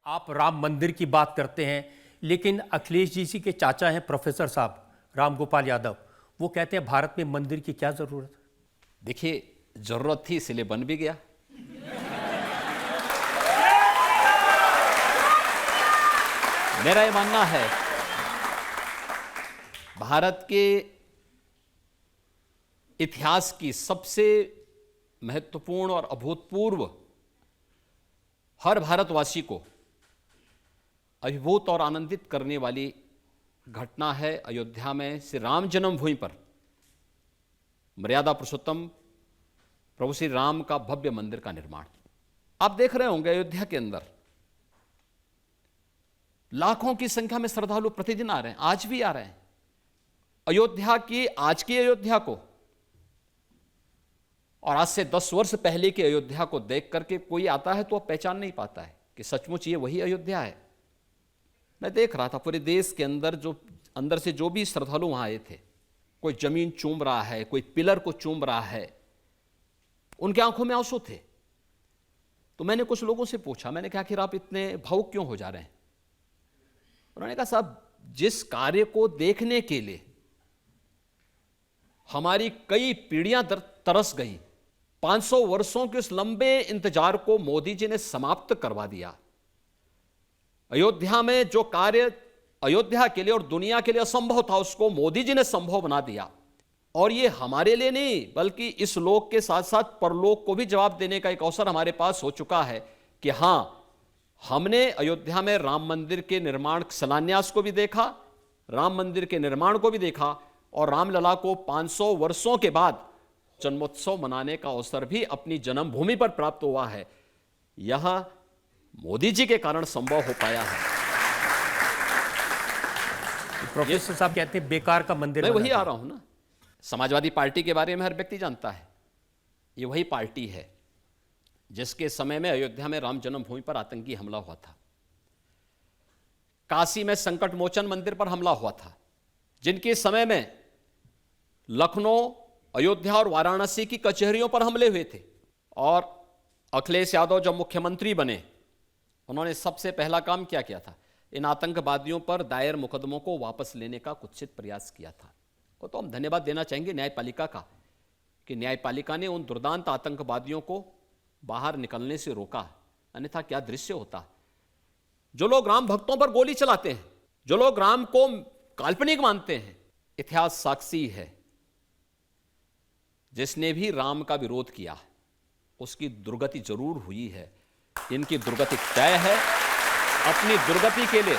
आप राम मंदिर की बात करते हैं, लेकिन अखिलेश जी के चाचा हैं प्रोफेसर साहब राम गोपाल यादव, वो कहते हैं भारत में मंदिर की क्या जरूरत है। देखिए, जरूरत थी इसलिए बन भी गया। मेरा ये मानना है भारत के इतिहास की सबसे महत्वपूर्ण और अभूतपूर्व, हर भारतवासी को अभिभूत और आनंदित करने वाली घटना है अयोध्या में श्री राम जन्मभूमि पर मर्यादा पुरुषोत्तम प्रभु श्री राम का भव्य मंदिर का निर्माण। आप देख रहे होंगे अयोध्या के अंदर लाखों की संख्या में श्रद्धालु प्रतिदिन आ रहे हैं, आज भी आ रहे हैं। अयोध्या की, आज की अयोध्या को और आज से 10 वर्ष पहले की अयोध्या को देख करके कोई आता है तो वह पहचान नहीं पाता है कि सचमुच ये वही अयोध्या है। मैं देख रहा था पूरे देश के अंदर अंदर से जो भी श्रद्धालु वहां आए थे, कोई जमीन चूम रहा है, कोई पिलर को चूम रहा है, उनकी आंखों में आंसू थे। तो मैंने कुछ लोगों से पूछा, मैंने कहा कि आप इतने भावुक क्यों हो जा रहे हैं? उन्होंने कहा साहब, जिस कार्य को देखने के लिए हमारी कई पीढ़ियां तरस गई, 500 वर्षों के उस लंबे इंतजार को मोदी जी ने समाप्त करवा दिया। अयोध्या में जो कार्य अयोध्या के लिए और दुनिया के लिए असंभव था, उसको मोदी जी ने संभव बना दिया। और ये हमारे लिए नहीं, बल्कि इस लोक के साथ साथ परलोक को भी जवाब देने का एक अवसर हमारे पास हो चुका है कि हां, हमने अयोध्या में राम मंदिर के निर्माण शिलान्यास को भी देखा, राम मंदिर के निर्माण को भी देखा, और रामलला को 500 वर्षों के बाद जन्मोत्सव मनाने का अवसर भी अपनी जन्मभूमि पर प्राप्त हुआ है। यह मोदी जी के कारण संभव हो पाया है। प्रोफेसर साहब कहते हैं बेकार का मंदिर। मैं वही आ रहा हूं ना, समाजवादी पार्टी के बारे में हर व्यक्ति जानता है। ये वही पार्टी है जिसके समय में अयोध्या में राम जन्मभूमि पर आतंकी हमला हुआ था, काशी में संकट मोचन मंदिर पर हमला हुआ था, जिनके समय में लखनऊ, अयोध्या और वाराणसी की कचहरियों पर हमले हुए थे। और अखिलेश यादव जब मुख्यमंत्री बने, उन्होंने सबसे पहला काम क्या किया था? इन आतंकवादियों पर दायर मुकदमों को वापस लेने का कुत्सित प्रयास किया था। वो तो हम धन्यवाद देना चाहेंगे न्यायपालिका का, कि न्यायपालिका ने उन दुर्दांत आतंकवादियों को बाहर निकलने से रोका। अन्यथा क्या दृश्य होता। जो लोग राम भक्तों पर गोली चलाते हैं, जो लोग राम को काल्पनिक मानते हैं, इतिहास साक्षी है, जिसने भी राम का विरोध किया उसकी दुर्गति जरूर हुई है। इनकी दुर्गति तय है। अपनी दुर्गति के लिए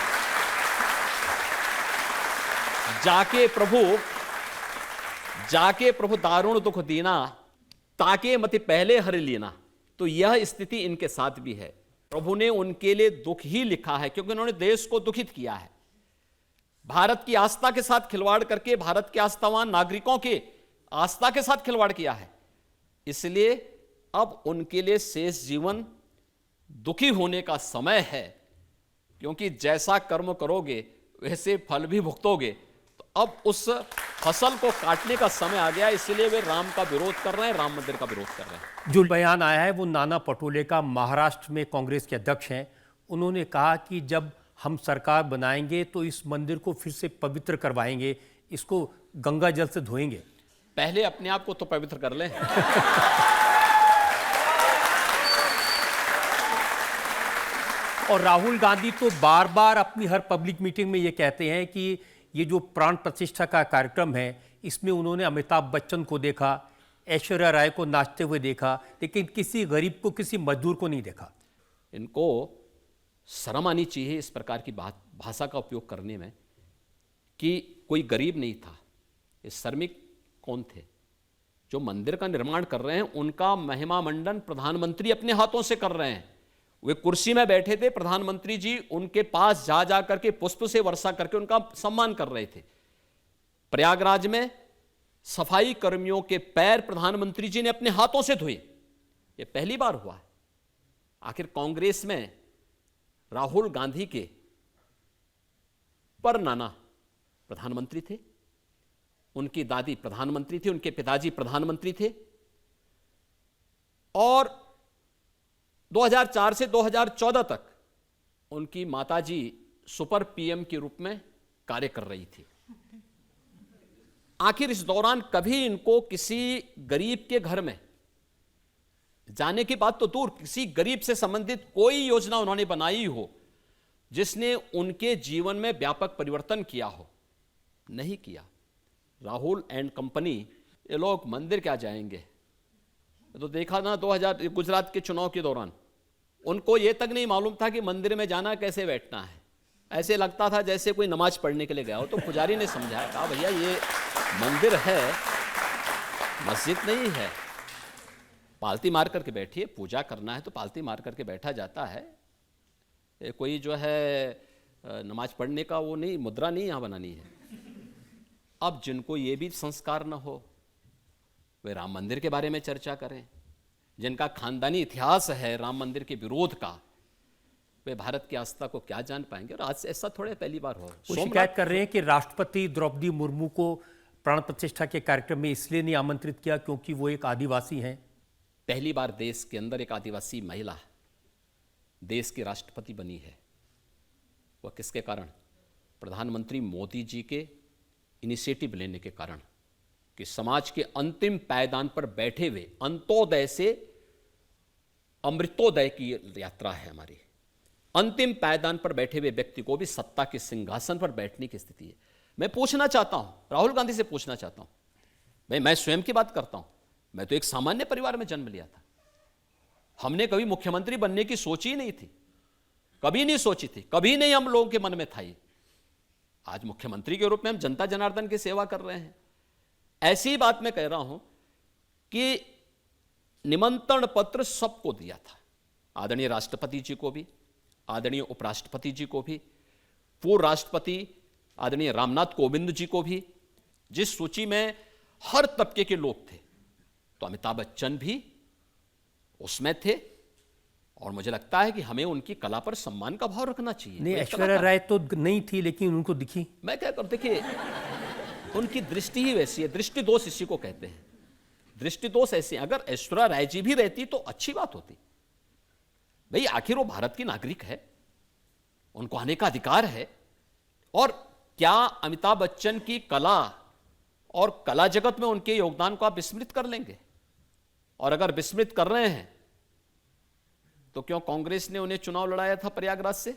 जाके प्रभु दारुण दुख दीना, ताके मति पहले हर लेना। तो यह स्थिति इनके साथ भी है। प्रभु ने उनके लिए दुख ही लिखा है, क्योंकि उन्होंने देश को दुखित किया है। भारत की आस्था के साथ खिलवाड़ करके भारत के आस्थावान नागरिकों के आस्था के साथ खिलवाड़ किया है। इसलिए अब उनके लिए शेष जीवन दुखी होने का समय है, क्योंकि जैसा कर्म करोगे वैसे फल भी भुगतोगे। तो अब उस फसल को काटने का समय आ गया, इसलिए वे राम का विरोध कर रहे हैं, राम मंदिर का विरोध कर रहे हैं। जो बयान आया है वो नाना पटोले का, महाराष्ट्र में कांग्रेस के अध्यक्ष हैं। उन्होंने कहा कि जब हम सरकार बनाएंगे तो इस मंदिर को फिर से पवित्र करवाएंगे, इसको गंगा जल से धोएंगे। पहले अपने आप को तो पवित्र कर लें। और राहुल गांधी तो बार बार अपनी हर पब्लिक मीटिंग में ये कहते हैं कि ये जो प्राण प्रतिष्ठा का कार्यक्रम है, इसमें उन्होंने अमिताभ बच्चन को देखा, ऐश्वर्या राय को नाचते हुए देखा, लेकिन किसी गरीब को, किसी मजदूर को नहीं देखा। इनको शर्म आनी चाहिए इस प्रकार की भाषा का उपयोग करने में, कि कोई गरीब नहीं था। ये श्रमिक कौन थे? जो मंदिर का निर्माण कर रहे हैं, उनका महिमा मंडन प्रधानमंत्री अपने हाथों से कर रहे हैं। वे कुर्सी में बैठे थे, प्रधानमंत्री जी उनके पास जा करके पुष्प से वर्षा करके उनका सम्मान कर रहे थे। प्रयागराज में सफाई कर्मियों के पैर प्रधानमंत्री जी ने अपने हाथों से धोए। यह पहली बार हुआ है। आखिर कांग्रेस में राहुल गांधी के पर नाना प्रधानमंत्री थे, उनकी दादी प्रधानमंत्री थी, उनके पिताजी प्रधानमंत्री थे, और 2004 से 2014 तक उनकी माताजी सुपर पीएम के रूप में कार्य कर रही थी। आखिर इस दौरान कभी इनको किसी गरीब के घर में जाने की बात तो दूर, किसी गरीब से संबंधित कोई योजना उन्होंने बनाई हो जिसने उनके जीवन में व्यापक परिवर्तन किया हो? नहीं किया। राहुल एंड कंपनी, ये लोग मंदिर क्या जाएंगे? तो देखा ना 2000 गुजरात के चुनाव के दौरान, उनको यह तक नहीं मालूम था कि मंदिर में जाना कैसे बैठना है। ऐसे लगता था जैसे कोई नमाज पढ़ने के लिए गया हो। तो पुजारी ने समझाया, कहा भैया ये मंदिर है, मस्जिद नहीं है। पालती मार करके बैठिए, पूजा करना है तो पालती मार करके बैठा जाता है। ये कोई जो है नमाज पढ़ने का वो नहीं, मुद्रा नहीं यहाँ बनानी है। अब जिनको ये भी संस्कार न हो, वे राम मंदिर के बारे में चर्चा करें। जिनका खानदानी इतिहास है राम मंदिर के विरोध का, वे भारत की आस्था को क्या जान पाएंगे? और आज से ऐसा थोड़े पहली बार हो। वो शिकायत कर रहे हैं कि राष्ट्रपति द्रौपदी मुर्मू को प्राण प्रतिष्ठा के कार्यक्रम में इसलिए नहीं आमंत्रित किया क्योंकि वो एक आदिवासी हैं। पहली बार देश के अंदर एक आदिवासी महिला देश की राष्ट्रपति बनी है। वह किसके कारण? प्रधानमंत्री मोदी जी के इनिशिएटिव लेने के कारण, कि समाज के अंतिम पायदान पर बैठे हुए, अंत्योदय से अमृतोदय की यात्रा है हमारी, अंतिम पायदान पर बैठे हुए व्यक्ति को भी सत्ता के सिंहासन पर बैठने की स्थिति है। मैं पूछना चाहता हूं, राहुल गांधी से पूछना चाहता हूं, भाई मैं स्वयं की बात करता हूं, मैं तो एक सामान्य परिवार में जन्म लिया था। हमने कभी मुख्यमंत्री बनने की सोची ही नहीं थी, कभी नहीं सोची थी, कभी नहीं हम लोगों के मन में था ये। आज मुख्यमंत्री के रूप में हम जनता जनार्दन की सेवा कर रहे हैं। ऐसी बात मैं कह रहा हूं कि निमंत्रण पत्र सबको दिया था, आदरणीय राष्ट्रपति जी को भी, आदरणीय उपराष्ट्रपति जी को भी, पूर्व राष्ट्रपति आदरणीय रामनाथ कोविंद जी को भी। जिस सूची में हर तबके के लोग थे, तो अमिताभ बच्चन भी उसमें थे। और मुझे लगता है कि हमें उनकी कला पर सम्मान का भाव रखना चाहिए। नहीं, ऐश्वर्या राय तो नहीं थी लेकिन उनको दिखी। मैं क्या कर, देखिए उनकी दृष्टि ही वैसी है, दृष्टि दोष इसी को कहते हैं। दृष्टि दोष ऐसे, अगर ऐश्वर्या राय जी भी रहती तो अच्छी बात होती। भाई आखिर वो भारत की नागरिक है, उनको आने का अधिकार है। और क्या अमिताभ बच्चन की कला और कला जगत में उनके योगदान को आप विस्मृत कर लेंगे? और अगर विस्मृत कर रहे हैं तो क्यों कांग्रेस ने उन्हें चुनाव लड़ाया था प्रयागराज से?